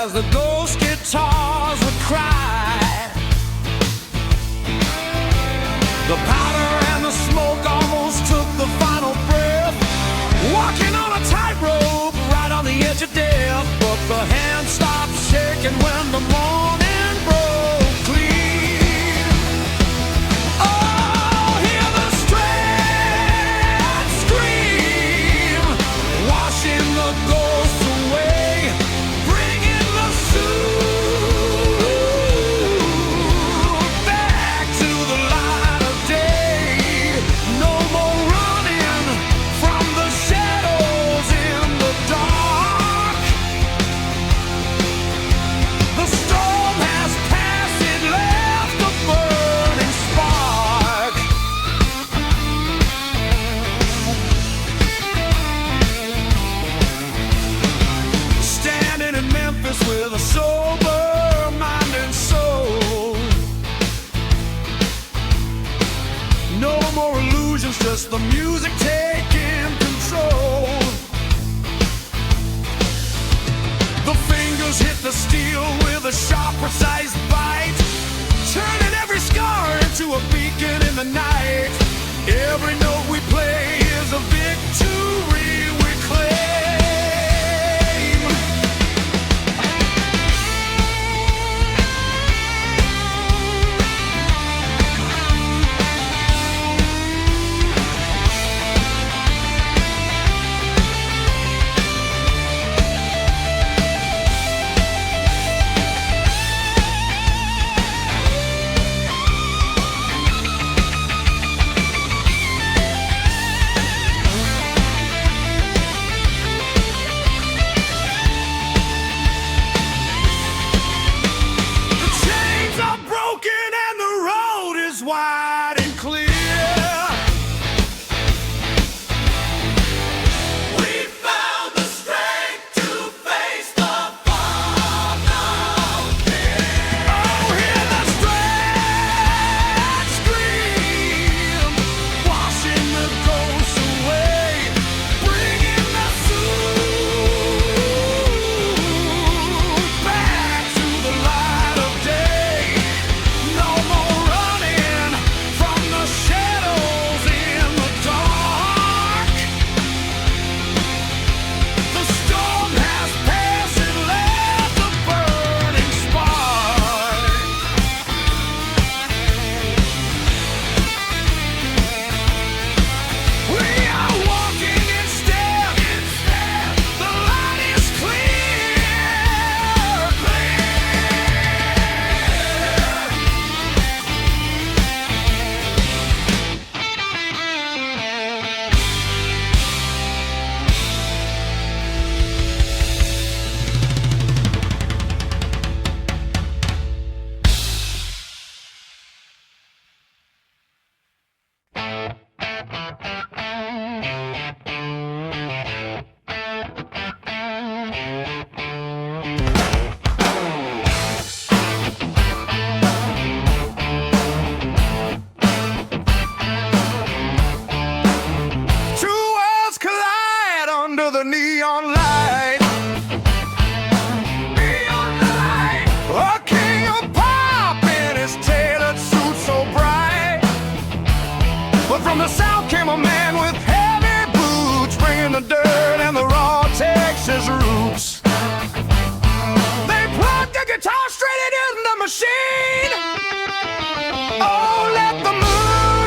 as the ghost guitars would cry. The powder and the smoke almost took the final breath, walking on a tightrope right on the edge of death. But the hand stopped shaking when the morning broke clean. Oh, hear the strands scream, washing the ghosts away, bringing the soul back to the light of day. No more running from the shadows in the dark. The storm has passed, it left a burning spark. Standing in Memphis with a sober mind and soul. No more illusions, just the music taking control. The fingers hit the steel with a sharp, precise bite, turning every scar into a beacon in the night. Every note we play is a victory we claim. Wide and clear. We found the strength to face the fog of fear. Oh, hear the strands scream, washing the ghosts away, bringing the soul back to the light of day. No more running from the shadows in the dark. The storm has passed and left a burning spark. We are walking in step. The light is clear, two worlds collide under the neon light. Neon light. A king of pop in his tailored suit so bright. But from the south came a man with heavy boots, bringing the dirt and the raw Texas roots. They plugged the guitar straight into the machine. Oh, let the moon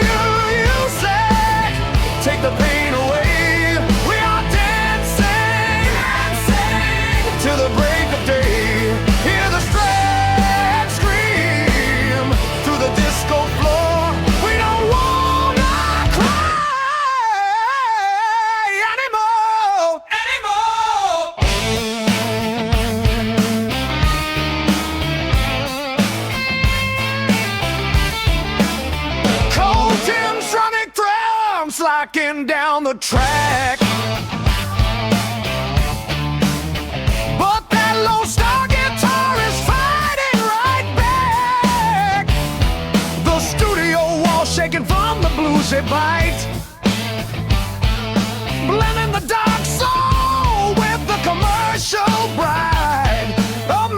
you say take the pain away. We are dancing, to the break of day. Hear the strands scream through the disco floor. We don't wanna cry anymore. Cold Timsonic drums locking down the track. But that low star guitar is fighting right back. The studio wall shaking from the bluesy bite, blending the dark soul with the commercial bride of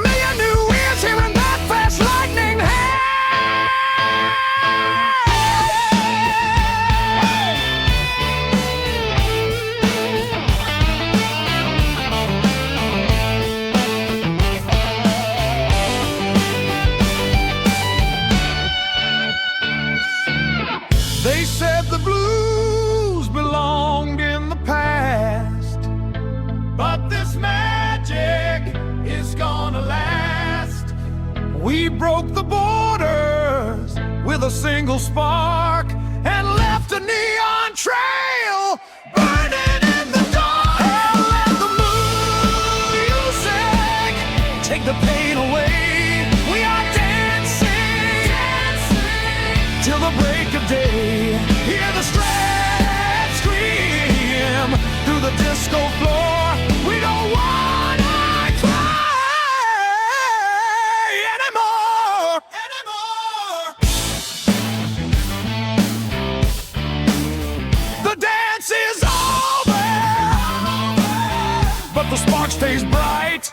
magic is gonna last. We broke the borders with a single spark and left a neon trail burning in the dark. And let the music take the pain away. We are dancing, dancing till the break of day. Hear the strand scream through the disco floor. We don't wanna cry anymore, anymore. The dance is over, but the spark stays bright.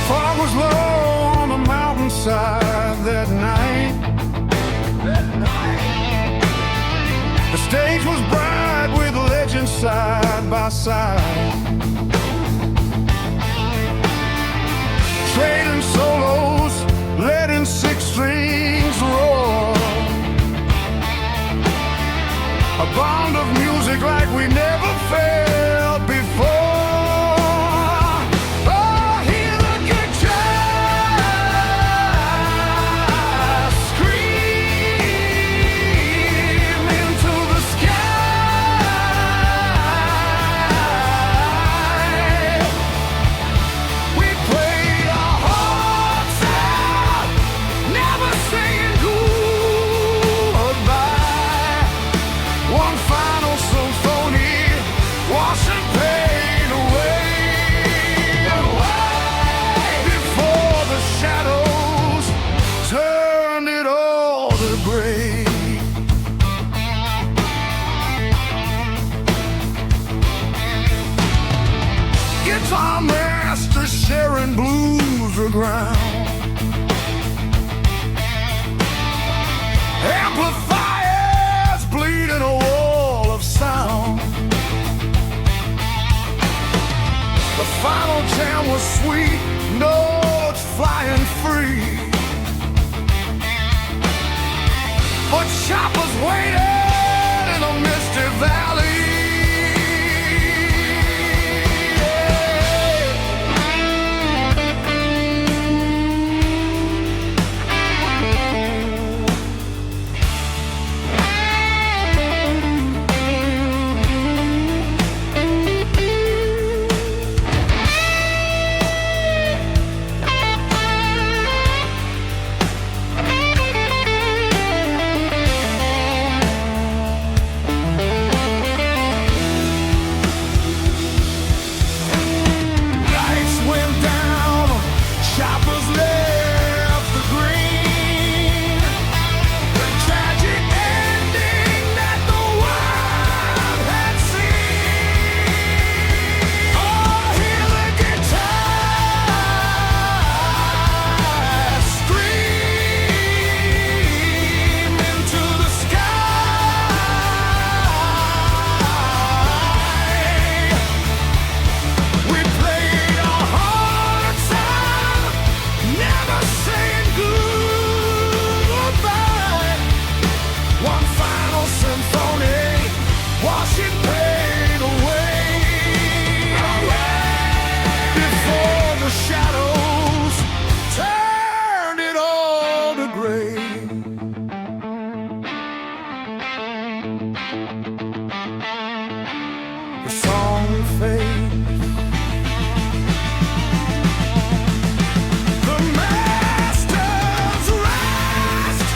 Fog was low on the mountainside that night. The stage was bright with legends side by side, trading solos, letting six strings roar. A bond of music like we never felt before. Oh, hear the guitar scream into the sky. We played our hearts out, never saying goodbye. One final symphony, washing pain away, away. Before the shadows turned it all to gray. Guitar master sharing blues aground. Amplifiers bleeding a wall of sound. The final jam was sweet, notes flying free. But choppers waited in a misty valley. Lights went down, choppers left the green. The tragic ending that the world had seen. Oh, hear the guitar scream into the sky. We played our hearts out, never saying goodbye. One final symphony, washing pain away, away. Before the shadows turned it all to gray. The song fades. The masters rest.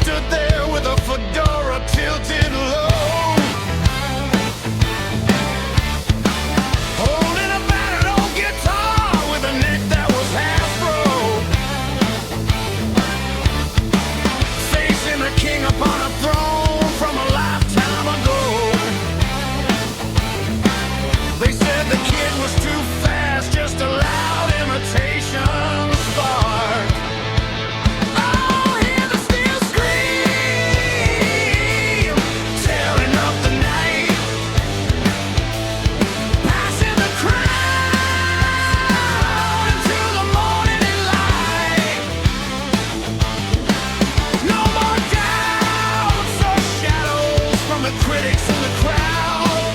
stood there with a fedora tilted low, holding a battered old guitar with a neck that was half broke, facing the king upon a throne from a lifetime ago. They said the kid was too fast, just a loud imitation spark. Oh, hear the steel scream, tearing up the night, passing the crowd into the morning light. No more doubts or shadows from the critics in the crowd.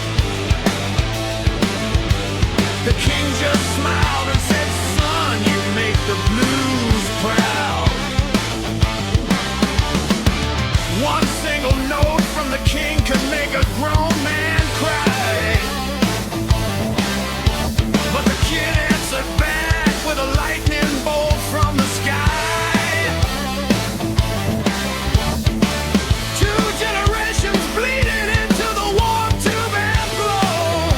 The king just smiled and said, son, you make the blues proud. One single note from the king could make a grown man cry. But the kid answered back with a lightning bolt from the sky. Two generations bleeding into the warm tube and flow.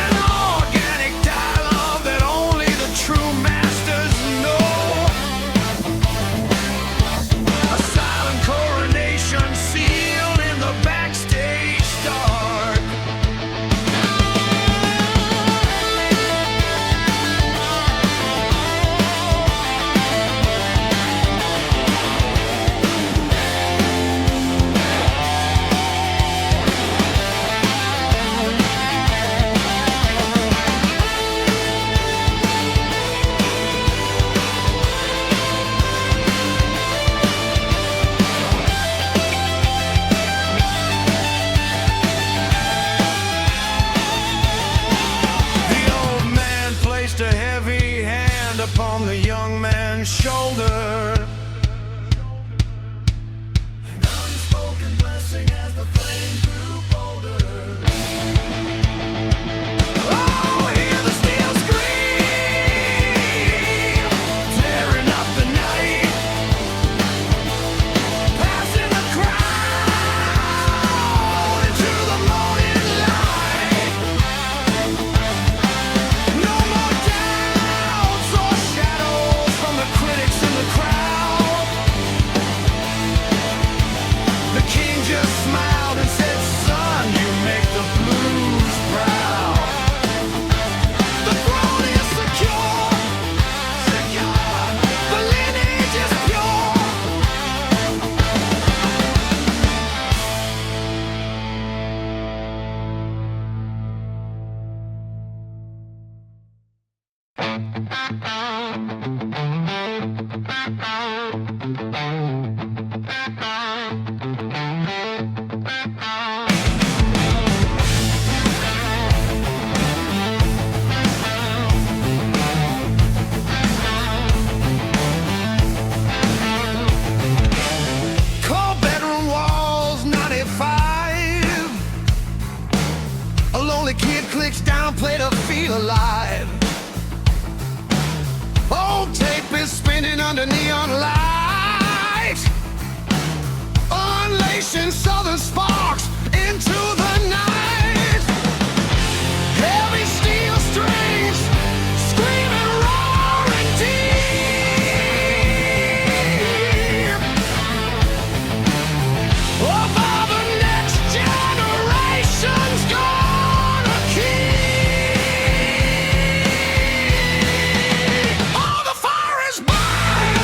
An organic dialogue that only the true masters know. A silent coronation sealed in the backstage dark. The old man placed a heavy hand upon the young man's shoulder. An unspoken blessing as the flame grew bolder. Oh, hear the steel scream, tearing up the night, passing the crowd into the morning light. No more doubts or shadows from the critics in the crowd. The king just smiled and said, son, you make the blues proud. The throne is secure, the lineage is pure. Cold bedroom walls, 95. A lonely kid clicks down, play to feel alive. Old tape is spinning under neon light, unleashing southern sparks into the night. Heavy steel strings, screaming, roaring deep. Of all the next generation's gonna keep. All the fire is burning.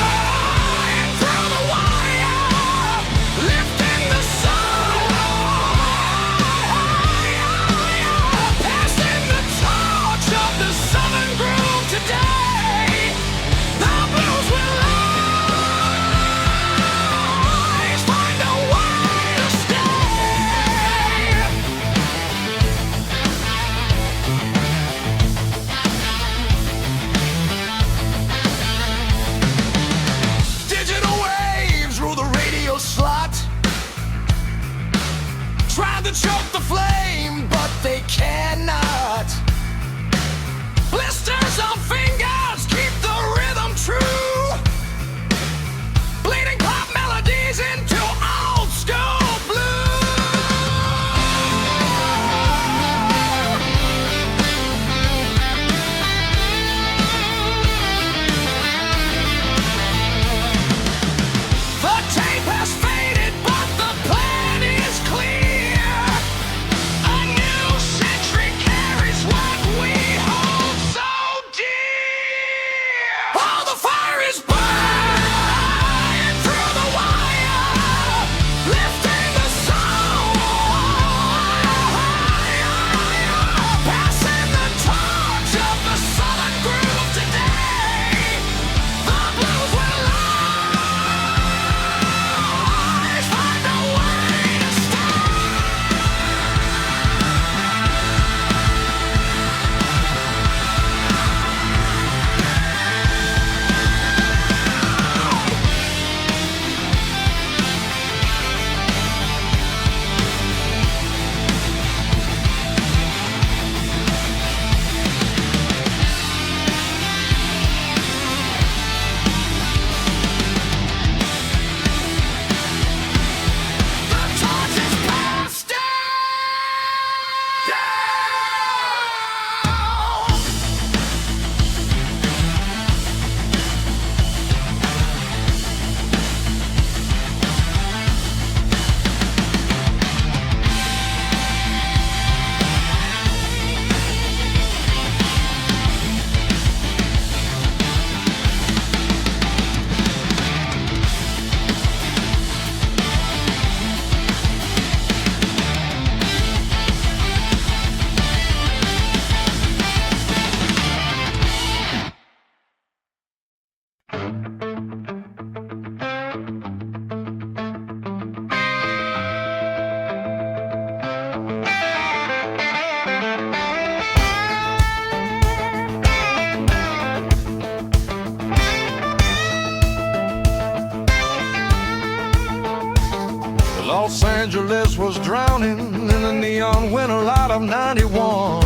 Angeles was drowning in the neon winter light of '91.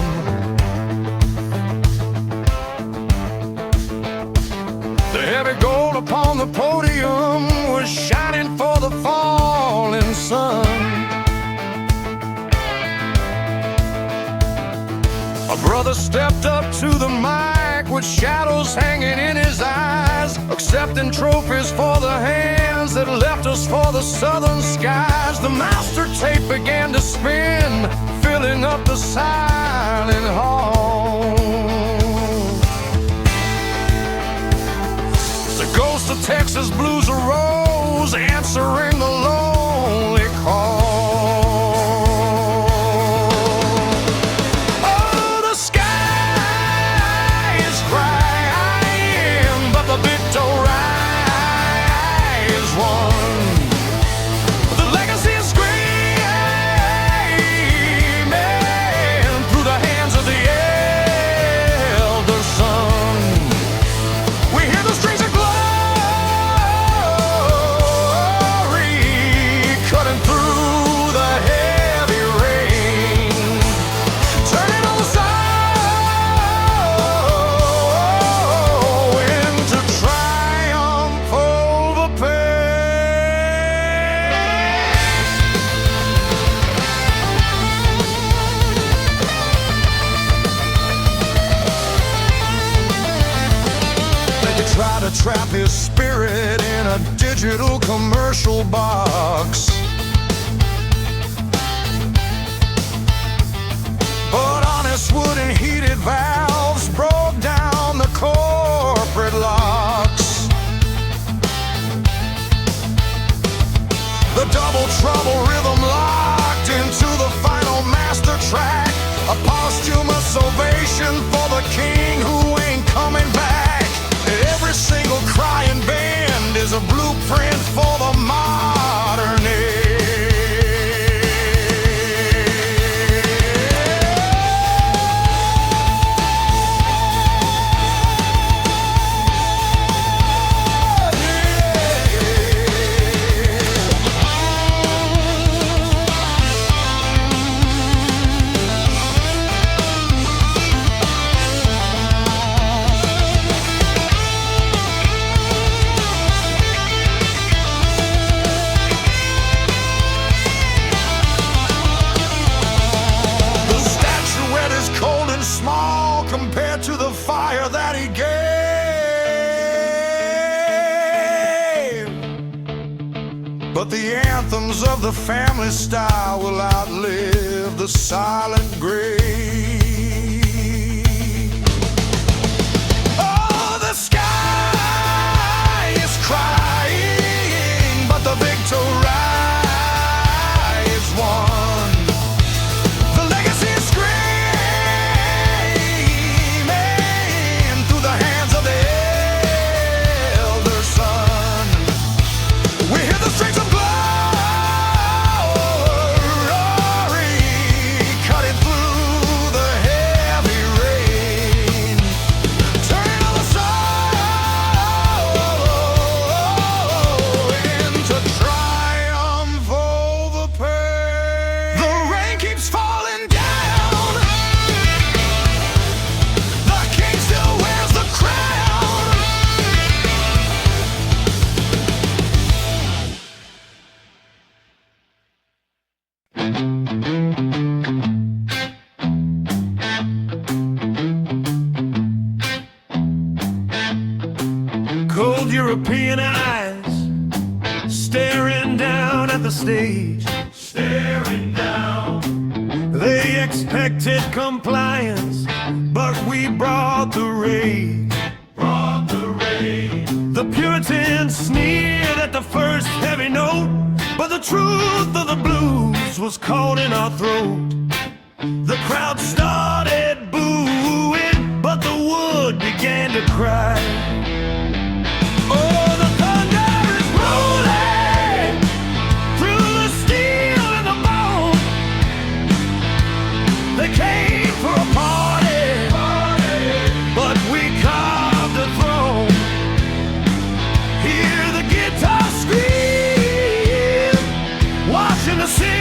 The heavy gold upon the podium was shining for the falling sun. A brother stepped up to the mic with shadows hanging in his eyes, accepting trophies for the hands that left us for the southern skies. The master tape began to spin, filling up the silent hall. The ghost of Texas blues arose, answering the lonely call. Try to trap his spirit in a digital commercial box, but honest wood and heated valves broke down the corporate locks. The double trouble rhythm locked into the final master track, a posthumous ovation for the king who ain't coming back. Every single crying band is a blueprint for the modern compared to the fire that he gave. But the anthems of the family style will outlive the silent grave. Oh, the sky is crying, but the victory is won. Cold European eyes staring down at the stage, staring down. They expected compliance, but we brought the rage, The Puritans sneered at the first heavy note, but the truth of the blues was caught in our throat. The crowd started booing, but the wood began to cry. Oh, the thunder is rolling through the steel and the bone. They came for a party, but we carved a throne. Hear the guitar scream, watching the city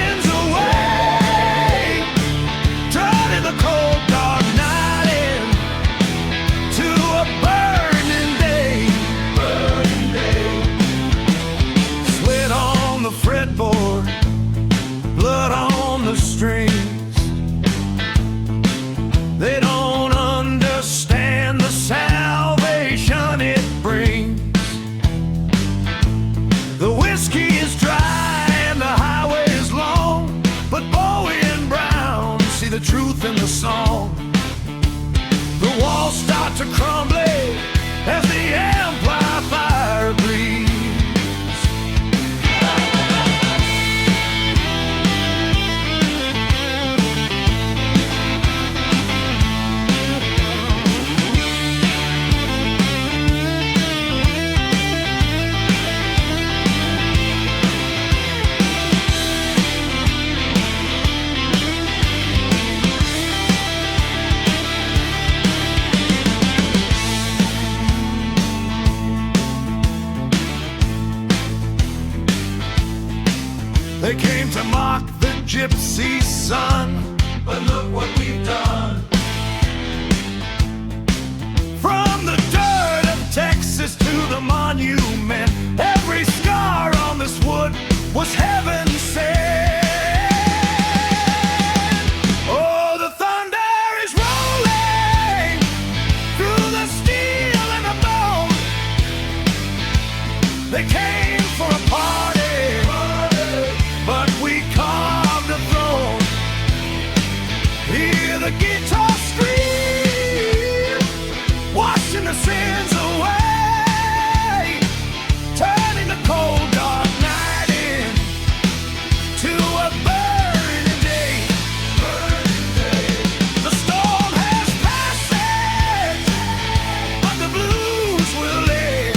They came to mock the gypsy sun, but look what we've done. From the dirt of Texas to the monument, every scar on this wood was heaven sent. Oh, the thunder is rolling through the steel and the bone. They came for a party, but we carved a throne. Hear the guitar scream, washing the sins away, turning the cold dark night into a burning day. The storm has passed, but the blues will live.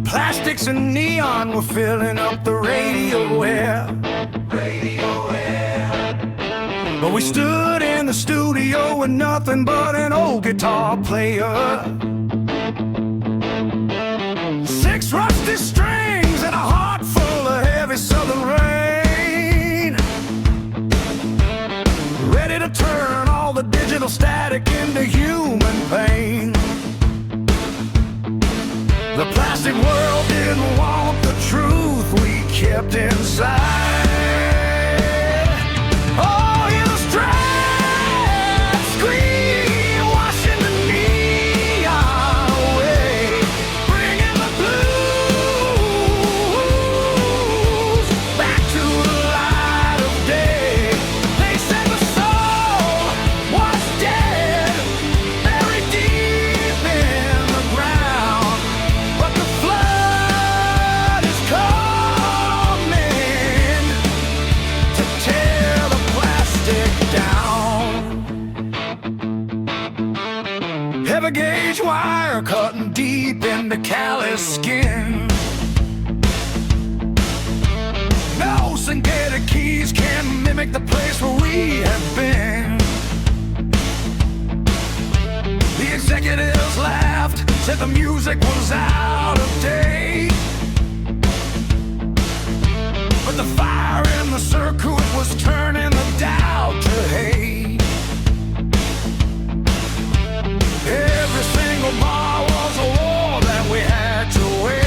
Plastics and neon were filling up the radio air. But we stood in the studio with nothing but an old guitar player. 6 rusty strings and a heart full of heavy southern rain, ready to turn all the digital static into human pain. The plastic world didn't want the truth we kept inside. Oh, hear the strats scream, washing the neon away, bringing the blues back to the light of day. They said the soul was dead, buried deep in the ground, but the flood is coming to tear the plastic down. Heavy gauge wire cutting deep into callous skin. No synthetic keys can mimic the place where we have been. The executives laughed, said the music was out of date, but the fire in the circuit was turning the doubt to hate. Every single bar was a war that we had to win.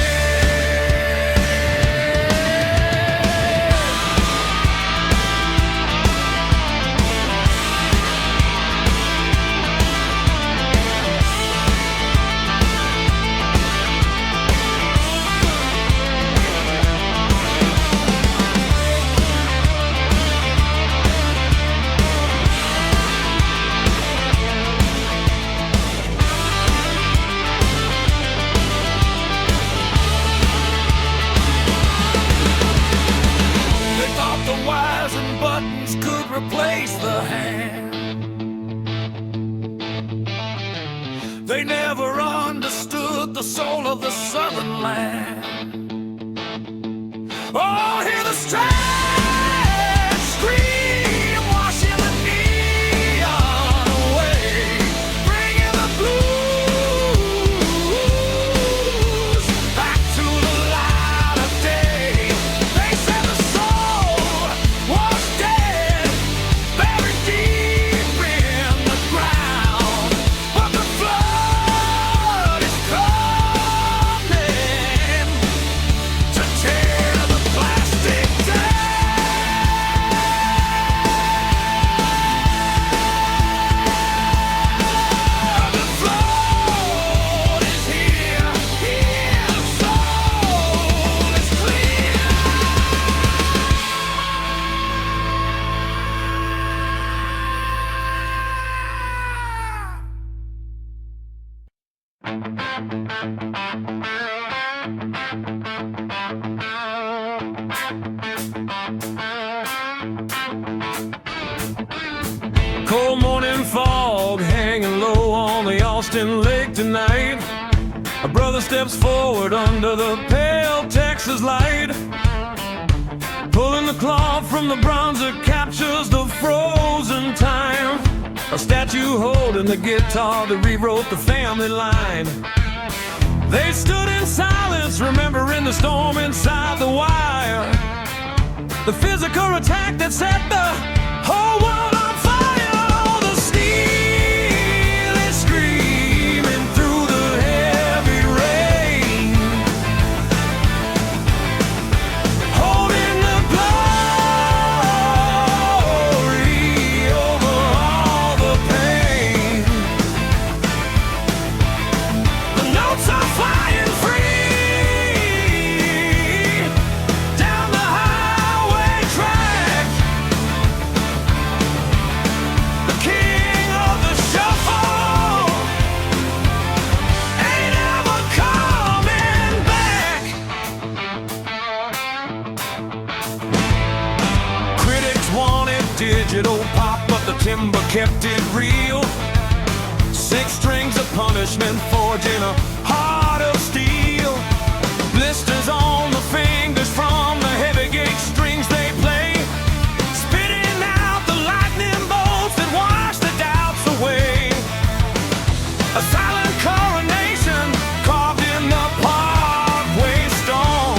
They thought the wires and buttons could replace the hand. They never understood the soul of the southern land. Oh, hear the strats scream, washing the neon away, bringing the blues back to the light of day. They said the soul was dead, buried deep in the ground, but the flood is coming to tear the plastic Austin Lake tonight. A brother steps forward under the pale Texas light, pulling the cloth from the bronzer, captures the frozen time. A statue holding the guitar that rewrote the family line. They stood in silence, remembering the storm inside the wire, the physical attack that set the whole world on fire. Oh, the steel is screaming through the heavy rain, holding the glory over all the pain. The notes are flying free down the highway track. The king of the shuffle ain't ever coming back. Critics wanted digital pop, but the timber kept it real. 6 strings of punishment forging a heart of steel. Blisters on the fingers from the heavy gauge strings they play, spitting out the lightning bolts that wash the doubts away. A silent coronation carved in the parkway stone.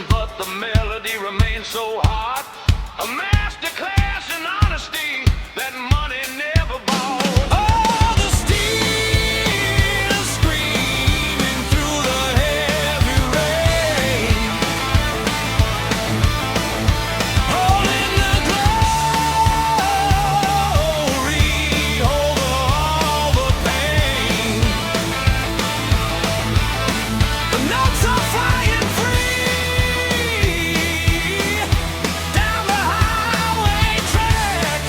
But the melody remains so hot. A masterclass in honesty that money never bought. Oh, the steel is screaming through the heavy rain, holding the glory over all the pain. The notes are flying free down the highway track.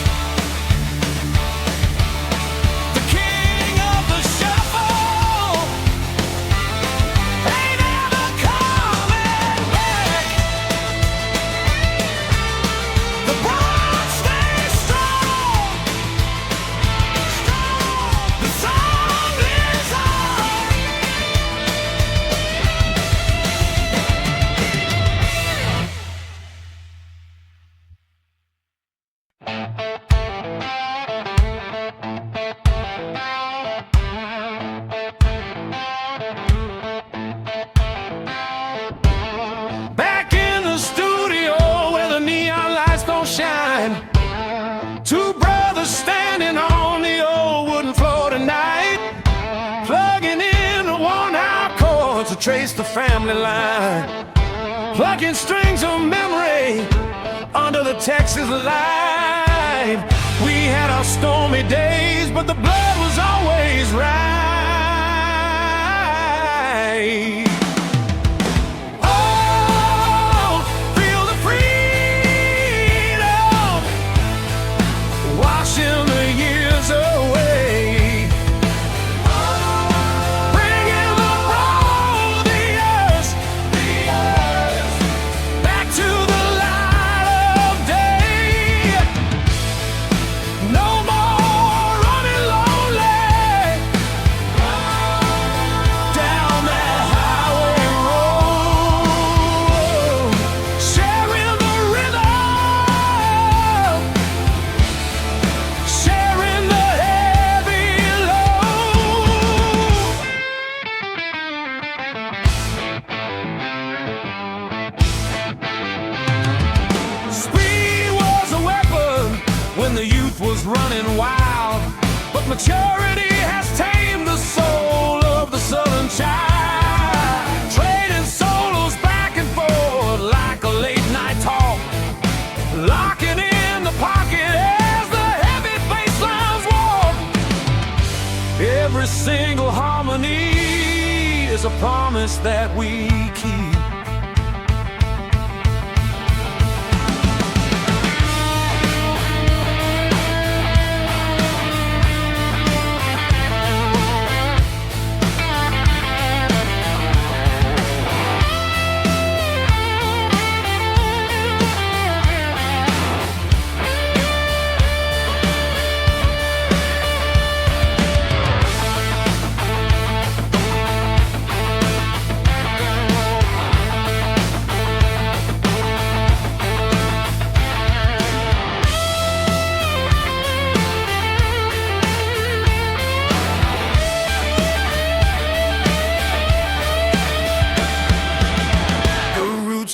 The king of the shuffle ain't ever coming back. The bronze stays strong. The song lives on. Back in the studio where the neon lights don't shine, 2 brothers standing on the old wooden floor tonight, plugging in the worn-out chords to trace the family line, plucking strings of memory under the Texas light. We had our stormy days, but the blood was always right. Oh, feel the freedom washing the years away, bringing the road, the earth back to the light of day. No more running lonely down that highway road, sharing the rhythm, sharing the heavy load. Speed was a weapon when the youth was running wild. Maturity has tamed the soul of the southern child, trading solos back and forth like a late night talk, locking in the pocket as the heavy bass lines walk. Every single harmony is a promise that we keep.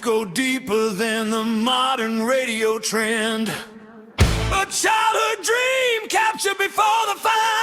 Go deeper than the modern radio trend. A childhood dream captured before the fire.